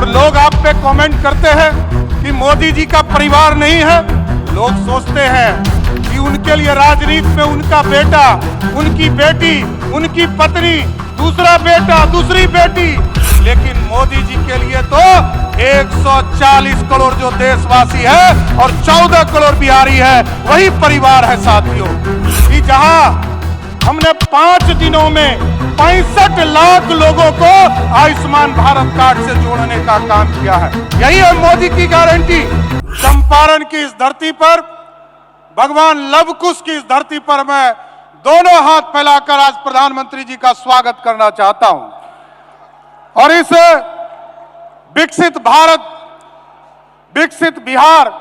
और लोग आप पे कमेंट करते हैं कि मोदी जी का परिवार नहीं है। लोग सोचते हैं कि उनके लिए राजनीति में उनका बेटा, उनकी बेटी, उनकी पत्नी, दूसरा बेटा, दूसरी बेटी, लेकिन मोदी जी के लिए तो 140 करोड़ जो देशवासी है और 14 करोड़ बिहारी है, वही परिवार है साथियों। कि जहां हमने 5 दिनों में 65 लाख लोगों को आयुष्मान भारत कार्ड से जोड़ने का काम किया है। यही है मोदी की गारंटी। चंपारण की इस धरती पर, भगवान लव कुश की इस धरती पर मैं दोनों हाथ फैलाकर आज प्रधानमंत्री जी का स्वागत करना चाहता हूं। और इस विकसित भारत, विकसित बिहार,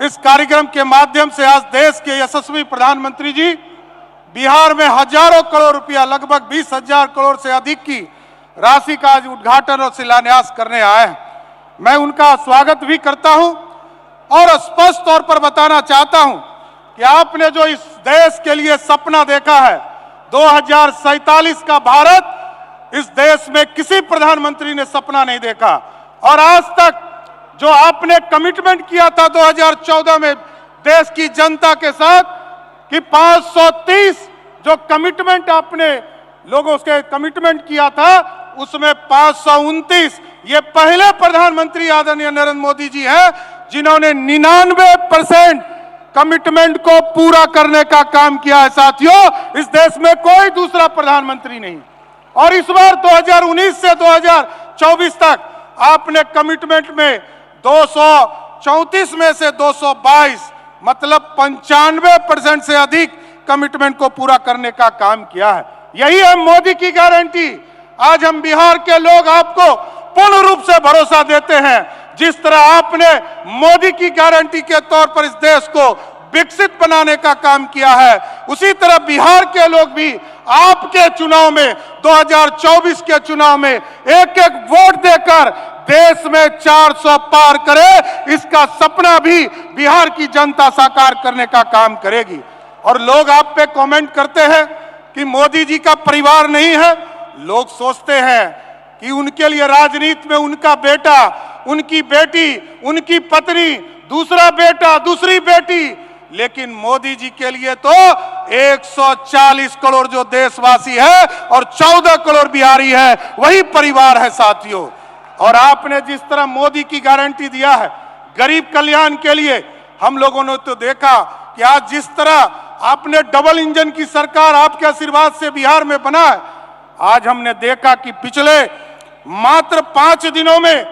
इस कार्यक्रम के माध्यम से आज देश के यशस्वी प्रधानमंत्री जी बिहार में हजारों करोड़ रुपया, लगभग 20,000 करोड़ से अधिक की राशि का आज उद्घाटन और शिलान्यास करने आए हैं। मैं उनका स्वागत भी करता हूं और स्पष्ट तौर पर बताना चाहता हूं कि आपने जो इस देश के लिए सपना देखा है 2047 का भारत, इस देश में किसी प्रधानमंत्री ने सपना नहीं देखा। और आज तक जो आपने कमिटमेंट किया था 2014 में देश की जनता के साथ कि 530 जो कमिटमेंट आपने लोगों से कमिटमेंट किया था, उसमें 529 ये पहले प्रधानमंत्री आदरणीय नरेंद्र मोदी जी हैं जिन्होंने 99% कमिटमेंट को पूरा करने का काम किया है। साथियों, इस देश में कोई दूसरा प्रधानमंत्री नहीं। और इस बार 2019 से 2024 तक आपने कमिटमेंट में 234 में से 222 मतलब 95% से अधिक कमिटमेंट को पूरा करने का काम किया है। यही है मोदी की गारंटी। आज हम बिहार के लोग आपको पूर्ण रूप से भरोसा देते हैं। जिस तरह आपने मोदी की गारंटी के तौर पर इस देश को विकसित बनाने का काम किया है, उसी तरह बिहार के लोग भी आपके चुनाव में, 2024 के चुनाव में एक एक वोट देकर देश में 400 पार करे, इसका सपना भी बिहार की जनता साकार करने का काम करेगी। और लोग आप पे कमेंट करते हैं कि मोदी जी का परिवार नहीं है। लोग सोचते हैं कि उनके लिए राजनीति में उनका बेटा, उनकी बेटी, उनकी पत्नी, दूसरा बेटा, दूसरी बेटी, लेकिन मोदी जी के लिए तो 140 करोड़ जो देशवासी है और 14 करोड़ बिहारी है, वही परिवार है साथियों। और आपने जिस तरह मोदी की गारंटी दिया है गरीब कल्याण के लिए, हम लोगों ने तो देखा कि आज जिस तरह आपने डबल इंजन की सरकार आपके आशीर्वाद से बिहार में बना है, आज हमने देखा कि पिछले मात्र 5 दिनों में,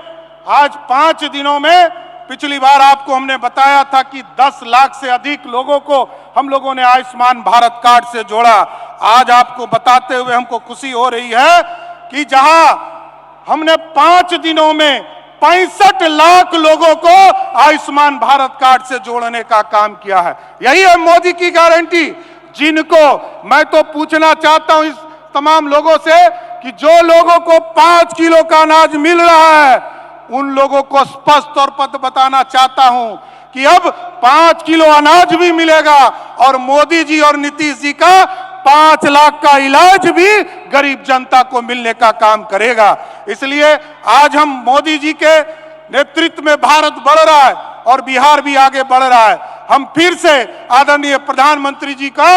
आज 5 दिनों में, पिछली बार आपको हमने बताया था कि 10 लाख से अधिक लोगों को हम लोगों ने आयुष्मान भारत कार्ड से जोड़ा। आज आपको बताते हुए हमको खुशी हो रही है कि जहां हमने 5 दिनों में 65 लाख लोगों को आयुष्मान भारत कार्ड से जोड़ने का काम किया है। यही है मोदी की गारंटी। जिनको मैं तो पूछना चाहता हूं इस तमाम लोगों से कि जो लोगों को 5 किलो का अनाज मिल रहा है, उन लोगों को स्पष्ट तौर पर बताना चाहता हूं कि अब 5 किलो अनाज भी मिलेगा और मोदी जी और नीतीश जी का 5 लाख का इलाज भी गरीब जनता को मिलने का काम करेगा। इसलिए आज हम मोदी जी के नेतृत्व में भारत बढ़ रहा है और बिहार भी आगे बढ़ रहा है। हम फिर से आदरणीय प्रधानमंत्री जी का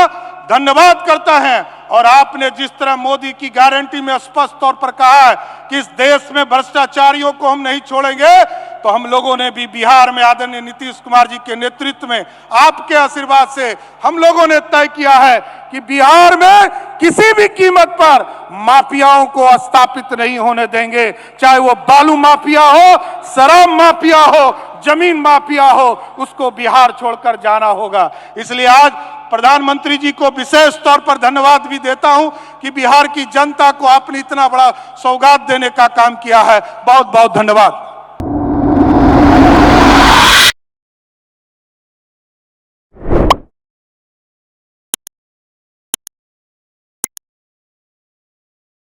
धन्यवाद करता है। और आपने जिस तरह मोदी की गारंटी में स्पष्ट तौर पर कहा है कि इस देश में भ्रष्टाचारियों को हम नहीं छोड़ेंगे, तो हम लोगों ने भी बिहार में आदरणीय नीतीश कुमार जी के नेतृत्व में आपके आशीर्वाद से हम लोगों ने तय किया है कि बिहार में किसी भी कीमत पर माफियाओं को स्थापित नहीं होने देंगे। चाहे वो बालू माफिया हो, शराब माफिया हो, जमीन माफिया हो, उसको बिहार छोड़कर जाना होगा। इसलिए आज प्रधानमंत्री जी को विशेष तौर पर धन्यवाद भी देता हूं कि बिहार की जनता को आपने इतना बड़ा सौगात देने का काम किया है। बहुत बहुत धन्यवाद।